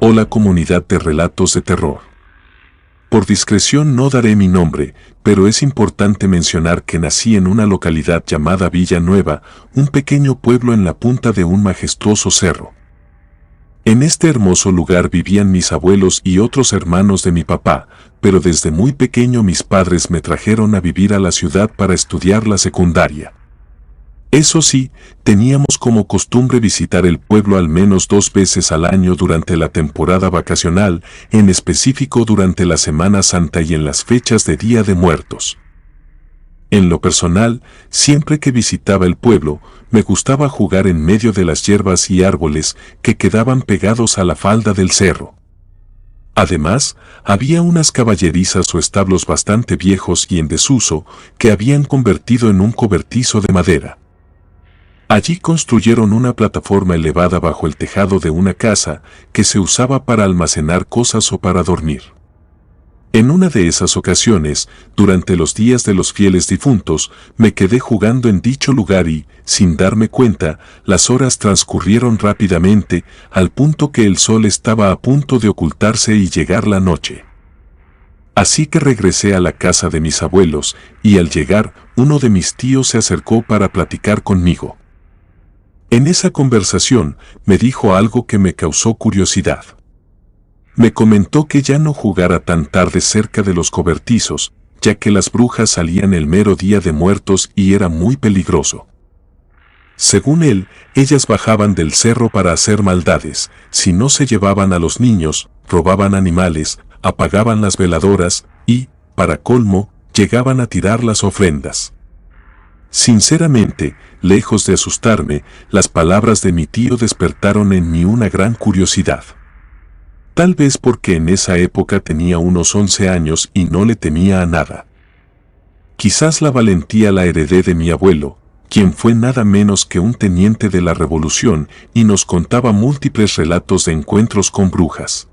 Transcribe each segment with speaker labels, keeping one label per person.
Speaker 1: Hola comunidad de relatos de terror. Por discreción no daré mi nombre, pero es importante mencionar que nací en una localidad llamada Villa Nueva, un pequeño pueblo en la punta de un majestuoso cerro. En este hermoso lugar vivían mis abuelos y otros hermanos de mi papá, pero desde muy pequeño mis padres me trajeron a vivir a la ciudad para estudiar la secundaria. Eso sí, teníamos como costumbre visitar el pueblo al menos 2 veces al año durante la temporada vacacional, en específico durante la Semana Santa y en las fechas de Día de Muertos. En lo personal, siempre que visitaba el pueblo, me gustaba jugar en medio de las hierbas y árboles que quedaban pegados a la falda del cerro. Además, había unas caballerizas o establos bastante viejos y en desuso que habían convertido en un cobertizo de madera. Allí construyeron una plataforma elevada bajo el tejado de una casa que se usaba para almacenar cosas o para dormir. En una de esas ocasiones, durante los días de los fieles difuntos, me quedé jugando en dicho lugar y, sin darme cuenta, las horas transcurrieron rápidamente, al punto que el sol estaba a punto de ocultarse y llegar la noche. Así que regresé a la casa de mis abuelos, y al llegar, uno de mis tíos se acercó para platicar conmigo. En esa conversación, me dijo algo que me causó curiosidad. Me comentó que ya no jugara tan tarde cerca de los cobertizos, ya que las brujas salían el mero Día de Muertos y era muy peligroso. Según él, ellas bajaban del cerro para hacer maldades, si no se llevaban a los niños, robaban animales, apagaban las veladoras y, para colmo, llegaban a tirar las ofrendas. Sinceramente, lejos de asustarme, las palabras de mi tío despertaron en mí una gran curiosidad. Tal vez porque en esa época tenía unos 11 años y no le temía a nada. Quizás la valentía la heredé de mi abuelo, quien fue nada menos que un teniente de la Revolución y nos contaba múltiples relatos de encuentros con brujas.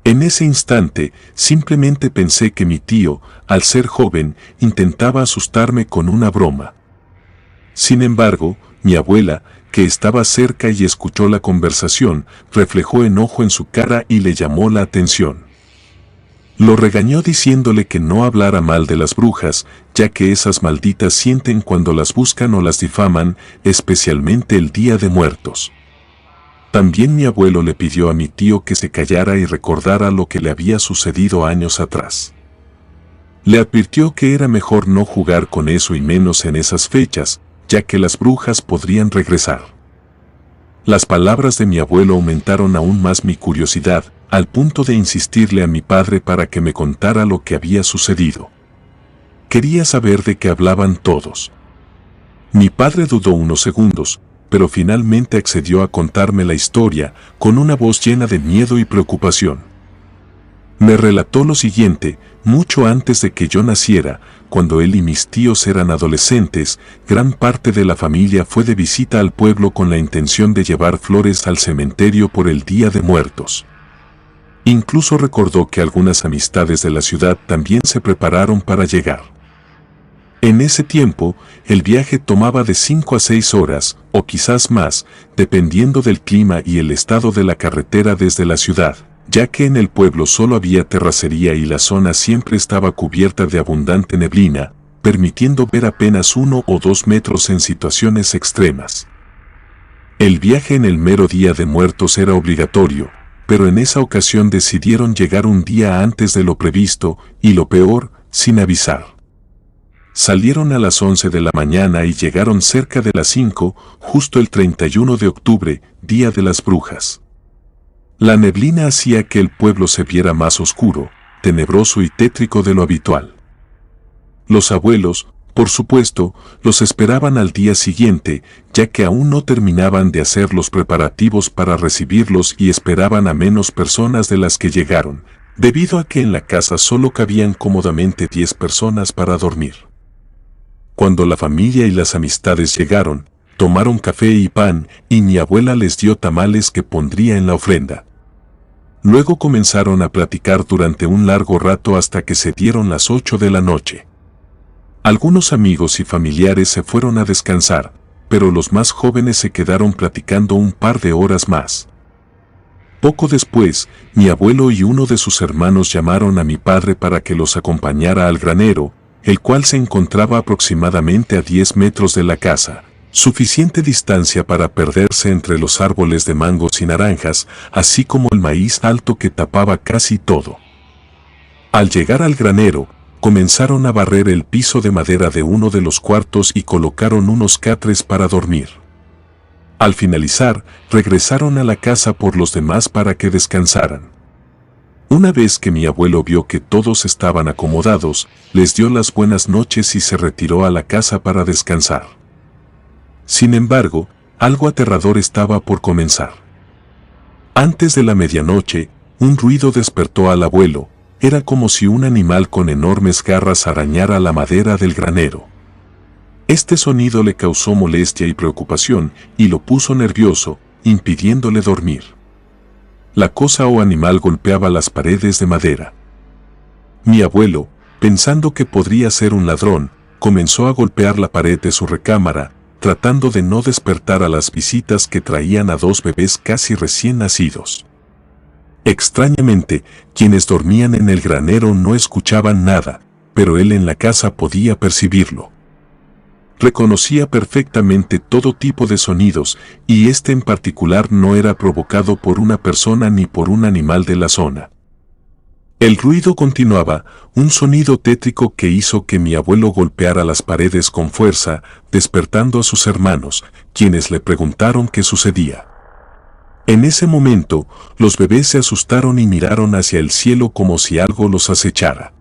Speaker 1: En ese instante, simplemente pensé que mi tío, al ser joven, intentaba asustarme con una broma. Sin embargo, mi abuela, que estaba cerca y escuchó la conversación, reflejó enojo en su cara y le llamó la atención. Lo regañó diciéndole que no hablara mal de las brujas, ya que esas malditas sienten cuando las buscan o las difaman, especialmente el Día de Muertos. También mi abuelo le pidió a mi tío que se callara y recordara lo que le había sucedido años atrás. Le advirtió que era mejor no jugar con eso y menos en esas fechas, ya que las brujas podrían regresar. Las palabras de mi abuelo aumentaron aún más mi curiosidad, al punto de insistirle a mi padre para que me contara lo que había sucedido. Quería saber de qué hablaban todos. Mi padre dudó unos segundos, pero finalmente accedió a contarme la historia con una voz llena de miedo y preocupación. Me relató lo siguiente: mucho antes de que yo naciera, cuando él y mis tíos eran adolescentes, gran parte de la familia fue de visita al pueblo con la intención de llevar flores al cementerio por el Día de Muertos. Incluso recordó que algunas amistades de la ciudad también se prepararon para llegar. En ese tiempo, el viaje tomaba de 5 a 6 horas, o quizás más, dependiendo del clima y el estado de la carretera desde la ciudad, ya que en el pueblo solo había terracería y la zona siempre estaba cubierta de abundante neblina, permitiendo ver apenas 1 o 2 metros en situaciones extremas. El viaje en el mero Día de Muertos era obligatorio, pero en esa ocasión decidieron llegar un día antes de lo previsto y, lo peor, sin avisar. Salieron a las 11 de la mañana y llegaron cerca de las 5, justo el 31 de octubre, Día de las Brujas. La neblina hacía que el pueblo se viera más oscuro, tenebroso y tétrico de lo habitual. Los abuelos, por supuesto, los esperaban al día siguiente, ya que aún no terminaban de hacer los preparativos para recibirlos y esperaban a menos personas de las que llegaron, debido a que en la casa solo cabían cómodamente 10 personas para dormir. Cuando la familia y las amistades llegaron, tomaron café y pan, y mi abuela les dio tamales que pondría en la ofrenda. Luego comenzaron a platicar durante un largo rato hasta que se dieron las 8 de la noche. Algunos amigos y familiares se fueron a descansar, pero los más jóvenes se quedaron platicando un par de horas más. Poco después, mi abuelo y uno de sus hermanos llamaron a mi padre para que los acompañara al granero, el cual se encontraba aproximadamente a 10 metros de la casa, suficiente distancia para perderse entre los árboles de mangos y naranjas, así como el maíz alto que tapaba casi todo. Al llegar al granero, comenzaron a barrer el piso de madera de uno de los cuartos y colocaron unos catres para dormir. Al finalizar, regresaron a la casa por los demás para que descansaran. Una vez que mi abuelo vio que todos estaban acomodados, les dio las buenas noches y se retiró a la casa para descansar. Sin embargo, algo aterrador estaba por comenzar. Antes de la medianoche, un ruido despertó al abuelo. Era como si un animal con enormes garras arañara la madera del granero. Este sonido le causó molestia y preocupación y lo puso nervioso, impidiéndole dormir. La cosa o animal golpeaba las paredes de madera. Mi abuelo, pensando que podría ser un ladrón, comenzó a golpear la pared de su recámara, tratando de no despertar a las visitas que traían a 2 bebés casi recién nacidos. Extrañamente, quienes dormían en el granero no escuchaban nada, pero él en la casa podía percibirlo. Reconocía perfectamente todo tipo de sonidos, y este en particular no era provocado por una persona ni por un animal de la zona. El ruido continuaba, un sonido tétrico que hizo que mi abuelo golpeara las paredes con fuerza, despertando a sus hermanos, quienes le preguntaron qué sucedía. En ese momento, los bebés se asustaron y miraron hacia el cielo como si algo los acechara.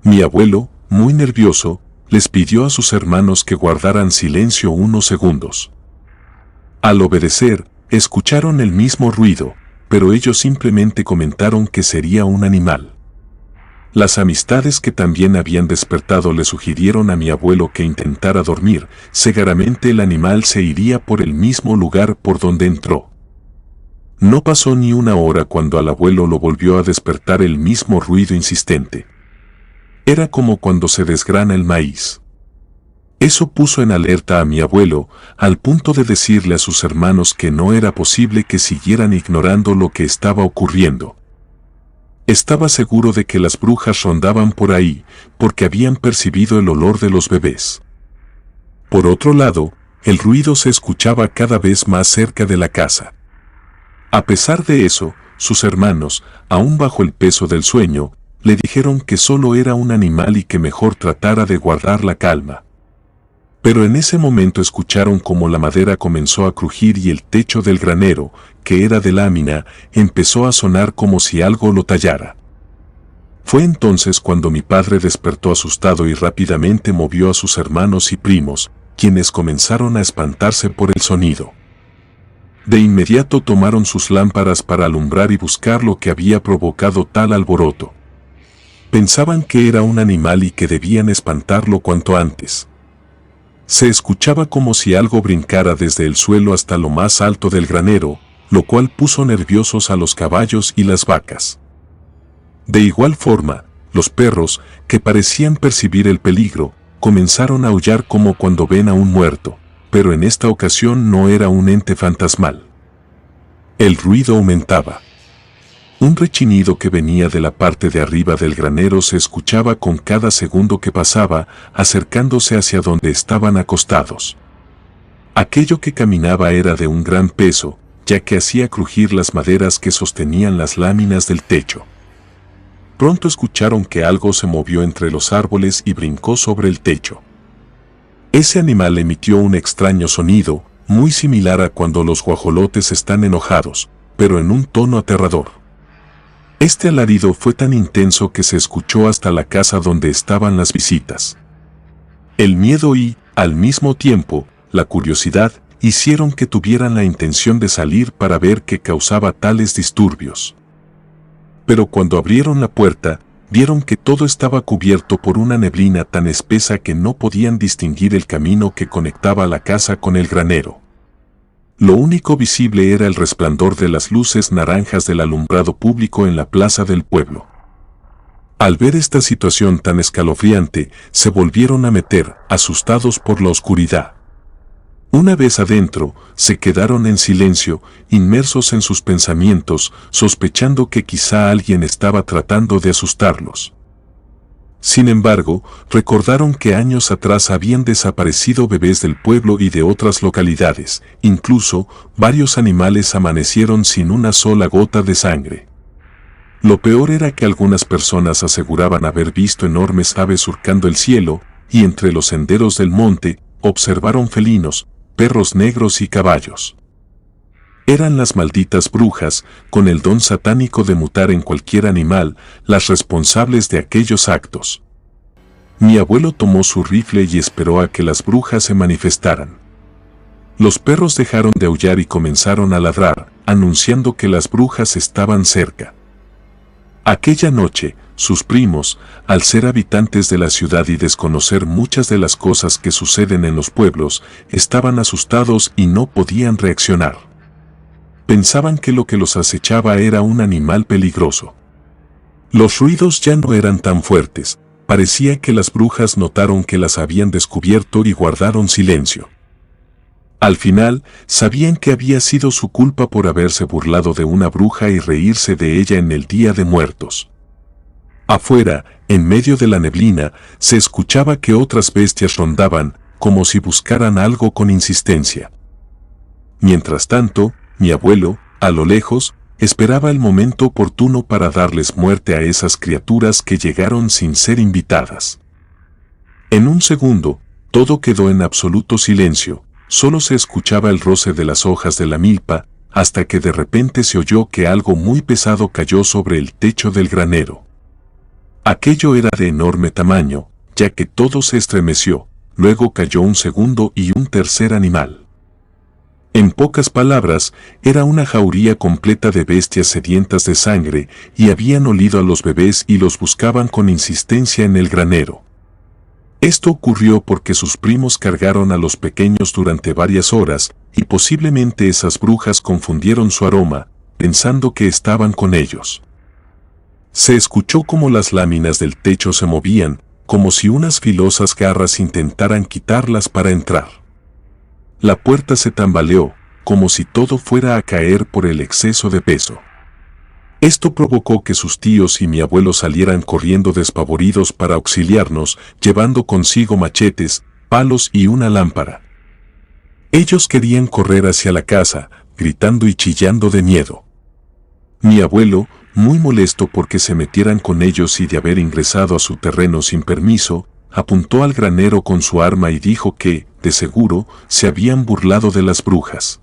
Speaker 1: Mi abuelo, muy nervioso, les pidió a sus hermanos que guardaran silencio unos segundos. Al obedecer, escucharon el mismo ruido, pero ellos simplemente comentaron que sería un animal. Las amistades que también habían despertado le sugirieron a mi abuelo que intentara dormir, seguramente el animal se iría por el mismo lugar por donde entró. No pasó ni una hora cuando al abuelo lo volvió a despertar el mismo ruido insistente. Era como cuando se desgrana el maíz. Eso puso en alerta a mi abuelo, al punto de decirle a sus hermanos que no era posible que siguieran ignorando lo que estaba ocurriendo. Estaba seguro de que las brujas rondaban por ahí, porque habían percibido el olor de los bebés. Por otro lado, el ruido se escuchaba cada vez más cerca de la casa. A pesar de eso, sus hermanos, aún bajo el peso del sueño, le dijeron que solo era un animal y que mejor tratara de guardar la calma. Pero en ese momento escucharon cómo la madera comenzó a crujir y el techo del granero, que era de lámina, empezó a sonar como si algo lo tallara. Fue entonces cuando mi padre despertó asustado y rápidamente movió a sus hermanos y primos, quienes comenzaron a espantarse por el sonido. De inmediato tomaron sus lámparas para alumbrar y buscar lo que había provocado tal alboroto. Pensaban que era un animal y que debían espantarlo cuanto antes. Se escuchaba como si algo brincara desde el suelo hasta lo más alto del granero, lo cual puso nerviosos a los caballos y las vacas. De igual forma, los perros, que parecían percibir el peligro, comenzaron a aullar como cuando ven a un muerto, pero en esta ocasión no era un ente fantasmal. El ruido aumentaba. Un rechinido que venía de la parte de arriba del granero se escuchaba con cada segundo que pasaba, acercándose hacia donde estaban acostados. Aquello que caminaba era de un gran peso, ya que hacía crujir las maderas que sostenían las láminas del techo. Pronto escucharon que algo se movió entre los árboles y brincó sobre el techo. Ese animal emitió un extraño sonido, muy similar a cuando los guajolotes están enojados, pero en un tono aterrador. Este alarido fue tan intenso que se escuchó hasta la casa donde estaban las visitas. El miedo y, al mismo tiempo, la curiosidad, hicieron que tuvieran la intención de salir para ver qué causaba tales disturbios. Pero cuando abrieron la puerta, vieron que todo estaba cubierto por una neblina tan espesa que no podían distinguir el camino que conectaba la casa con el granero. Lo único visible era el resplandor de las luces naranjas del alumbrado público en la plaza del pueblo. Al ver esta situación tan escalofriante, se volvieron a meter, asustados por la oscuridad. Una vez adentro, se quedaron en silencio, inmersos en sus pensamientos, sospechando que quizá alguien estaba tratando de asustarlos. Sin embargo, recordaron que años atrás habían desaparecido bebés del pueblo y de otras localidades, incluso varios animales amanecieron sin una sola gota de sangre. Lo peor era que algunas personas aseguraban haber visto enormes aves surcando el cielo, y entre los senderos del monte, observaron felinos, perros negros y caballos. Eran las malditas brujas, con el don satánico de mutar en cualquier animal, las responsables de aquellos actos. Mi abuelo tomó su rifle y esperó a que las brujas se manifestaran. Los perros dejaron de aullar y comenzaron a ladrar, anunciando que las brujas estaban cerca. Aquella noche, sus primos, al ser habitantes de la ciudad y desconocer muchas de las cosas que suceden en los pueblos, estaban asustados y no podían reaccionar. Pensaban que lo que los acechaba era un animal peligroso. Los ruidos ya no eran tan fuertes, parecía que las brujas notaron que las habían descubierto y guardaron silencio. Al final, sabían que había sido su culpa por haberse burlado de una bruja y reírse de ella en el Día de Muertos. Afuera, en medio de la neblina, se escuchaba que otras bestias rondaban, como si buscaran algo con insistencia. Mientras tanto, mi abuelo, a lo lejos, esperaba el momento oportuno para darles muerte a esas criaturas que llegaron sin ser invitadas. En un segundo, todo quedó en absoluto silencio. Solo se escuchaba el roce de las hojas de la milpa, hasta que de repente se oyó que algo muy pesado cayó sobre el techo del granero. Aquello era de enorme tamaño, ya que todo se estremeció, luego cayó un segundo y un tercer animal. En pocas palabras, era una jauría completa de bestias sedientas de sangre, y habían olido a los bebés y los buscaban con insistencia en el granero. Esto ocurrió porque sus primos cargaron a los pequeños durante varias horas, y posiblemente esas brujas confundieron su aroma, pensando que estaban con ellos. Se escuchó como las láminas del techo se movían, como si unas filosas garras intentaran quitarlas para entrar. La puerta se tambaleó, como si todo fuera a caer por el exceso de peso. Esto provocó que sus tíos y mi abuelo salieran corriendo despavoridos para auxiliarnos, llevando consigo machetes, palos y una lámpara. Ellos querían correr hacia la casa, gritando y chillando de miedo. Mi abuelo, muy molesto porque se metieran con ellos y de haber ingresado a su terreno sin permiso, apuntó al granero con su arma y dijo que, de seguro, se habían burlado de las brujas.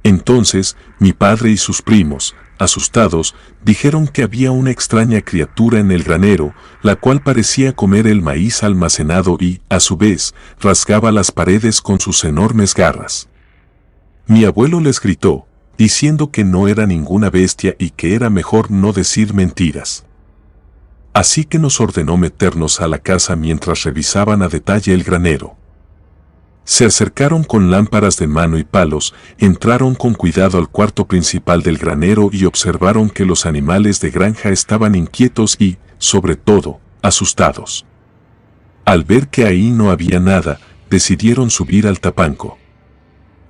Speaker 1: Entonces, mi padre y sus primos, asustados, dijeron que había una extraña criatura en el granero, la cual parecía comer el maíz almacenado y, a su vez, rasgaba las paredes con sus enormes garras. Mi abuelo les gritó, diciendo que no era ninguna bestia y que era mejor no decir mentiras. Así que nos ordenó meternos a la casa mientras revisaban a detalle el granero. Se acercaron con lámparas de mano y palos, entraron con cuidado al cuarto principal del granero y observaron que los animales de granja estaban inquietos y, sobre todo, asustados. Al ver que ahí no había nada, decidieron subir al tapanco.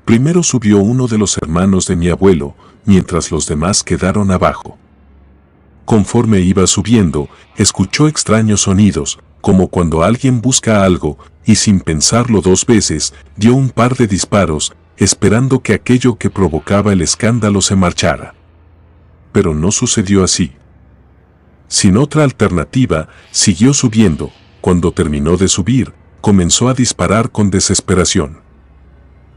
Speaker 1: Primero subió uno de los hermanos de mi abuelo, mientras los demás quedaron abajo. Conforme iba subiendo, escuchó extraños sonidos, como cuando alguien busca algo, y sin pensarlo dos veces, dio un par de disparos, esperando que aquello que provocaba el escándalo se marchara. Pero no sucedió así. Sin otra alternativa, siguió subiendo. Cuando terminó de subir, comenzó a disparar con desesperación.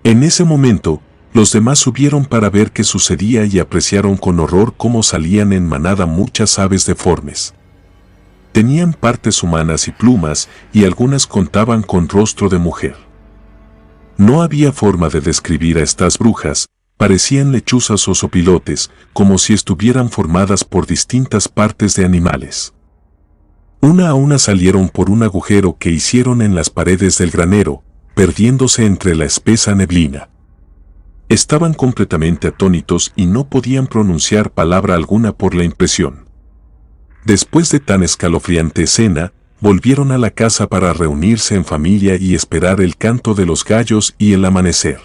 Speaker 1: En ese momento, los demás subieron para ver qué sucedía y apreciaron con horror cómo salían en manada muchas aves deformes. Tenían partes humanas y plumas, y algunas contaban con rostro de mujer. No había forma de describir a estas brujas, parecían lechuzas o sopilotes, como si estuvieran formadas por distintas partes de animales. Una a una salieron por un agujero que hicieron en las paredes del granero, perdiéndose entre la espesa neblina. Estaban completamente atónitos y no podían pronunciar palabra alguna por la impresión. Después de tan escalofriante escena, volvieron a la casa para reunirse en familia y esperar el canto de los gallos y el amanecer.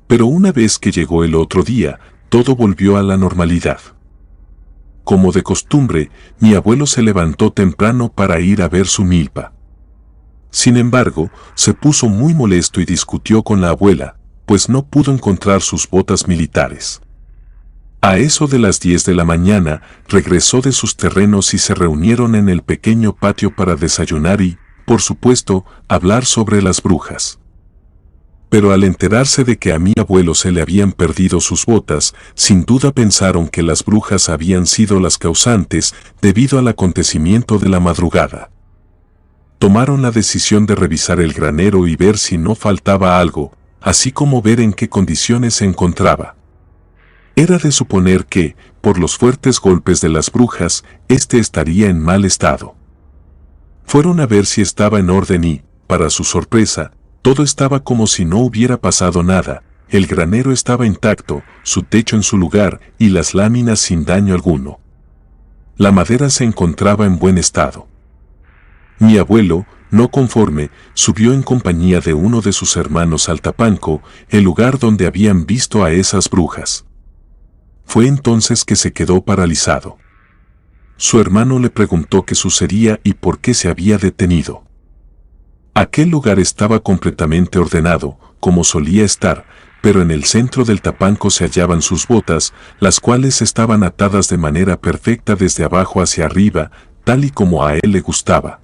Speaker 1: Pero una vez que llegó el otro día, todo volvió a la normalidad. Como de costumbre, mi abuelo se levantó temprano para ir a ver su milpa. Sin embargo, se puso muy molesto y discutió con la abuela, pues no pudo encontrar sus botas militares. A eso de las 10 de la mañana, regresó de sus terrenos y se reunieron en el pequeño patio para desayunar y, por supuesto, hablar sobre las brujas. Pero al enterarse de que a mi abuelo se le habían perdido sus botas, sin duda pensaron que las brujas habían sido las causantes debido al acontecimiento de la madrugada. Tomaron la decisión de revisar el granero y ver si no faltaba algo, así como ver en qué condiciones se encontraba. Era de suponer que, por los fuertes golpes de las brujas, este estaría en mal estado. Fueron a ver si estaba en orden y, para su sorpresa, todo estaba como si no hubiera pasado nada. El granero estaba intacto, su techo en su lugar y las láminas sin daño alguno. La madera se encontraba en buen estado. Mi abuelo, no conforme, subió en compañía de uno de sus hermanos al Tapanco, el lugar donde habían visto a esas brujas. Fue entonces que se quedó paralizado. Su hermano le preguntó qué sucedía y por qué se había detenido. Aquel lugar estaba completamente ordenado, como solía estar, pero en el centro del Tapanco se hallaban sus botas, las cuales estaban atadas de manera perfecta desde abajo hacia arriba, tal y como a él le gustaba.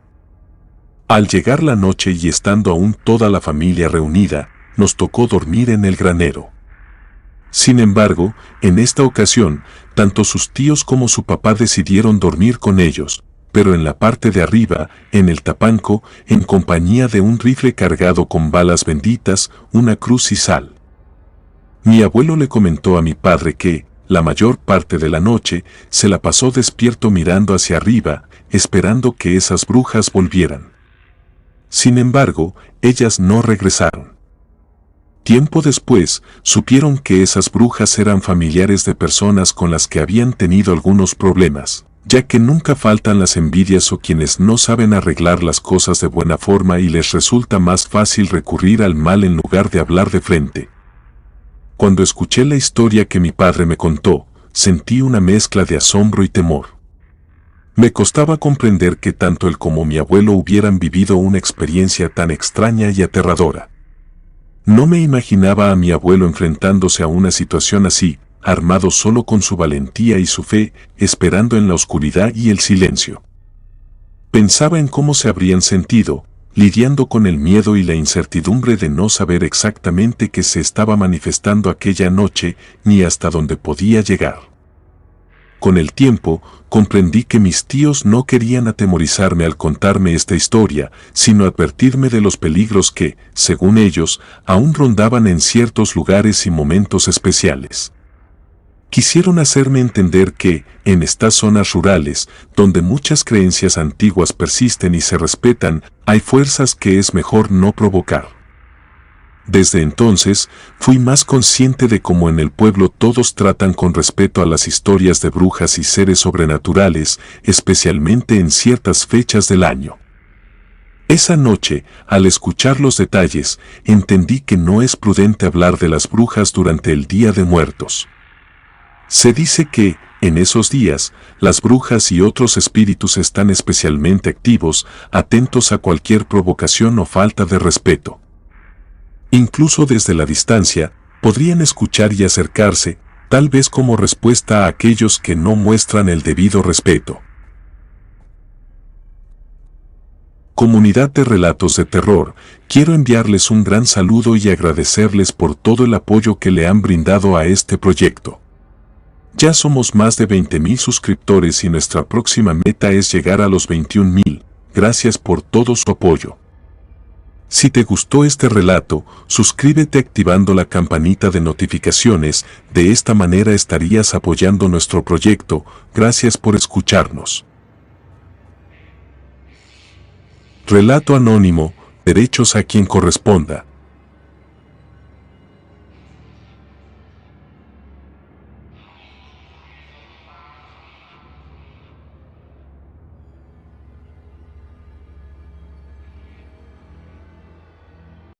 Speaker 1: Al llegar la noche y estando aún toda la familia reunida, nos tocó dormir en el granero. Sin embargo, en esta ocasión, tanto sus tíos como su papá decidieron dormir con ellos, pero en la parte de arriba, en el Tapanco, en compañía de un rifle cargado con balas benditas, una cruz y sal. Mi abuelo le comentó a mi padre que, la mayor parte de la noche, se la pasó despierto mirando hacia arriba, esperando que esas brujas volvieran. Sin embargo, ellas no regresaron. Tiempo después, supieron que esas brujas eran familiares de personas con las que habían tenido algunos problemas, ya que nunca faltan las envidias o quienes no saben arreglar las cosas de buena forma y les resulta más fácil recurrir al mal en lugar de hablar de frente. Cuando escuché la historia que mi padre me contó, sentí una mezcla de asombro y temor. Me costaba comprender que tanto él como mi abuelo hubieran vivido una experiencia tan extraña y aterradora. No me imaginaba a mi abuelo enfrentándose a una situación así, armado solo con su valentía y su fe, esperando en la oscuridad y el silencio. Pensaba en cómo se habrían sentido, lidiando con el miedo y la incertidumbre de no saber exactamente qué se estaba manifestando aquella noche ni hasta dónde podía llegar. Con el tiempo, comprendí que mis tíos no querían atemorizarme al contarme esta historia, sino advertirme de los peligros que, según ellos, aún rondaban en ciertos lugares y momentos especiales. Quisieron hacerme entender que, en estas zonas rurales, donde muchas creencias antiguas persisten y se respetan, hay fuerzas que es mejor no provocar. Desde entonces, fui más consciente de cómo en el pueblo todos tratan con respeto a las historias de brujas y seres sobrenaturales, especialmente en ciertas fechas del año. Esa noche, al escuchar los detalles, entendí que no es prudente hablar de las brujas durante el Día de Muertos. Se dice que, en esos días, las brujas y otros espíritus están especialmente activos, atentos a cualquier provocación o falta de respeto. Incluso desde la distancia, podrían escuchar y acercarse, tal vez como respuesta a aquellos que no muestran el debido respeto. Comunidad de Relatos de Terror, quiero enviarles un gran saludo y agradecerles por todo el apoyo que le han brindado a este proyecto. Ya somos más de 20,000 suscriptores y nuestra próxima meta es llegar a los 21,000. Gracias por todo su apoyo. Si te gustó este relato, suscríbete activando la campanita de notificaciones, de esta manera estarías apoyando nuestro proyecto. Gracias por escucharnos. Relato anónimo, derechos a quien corresponda.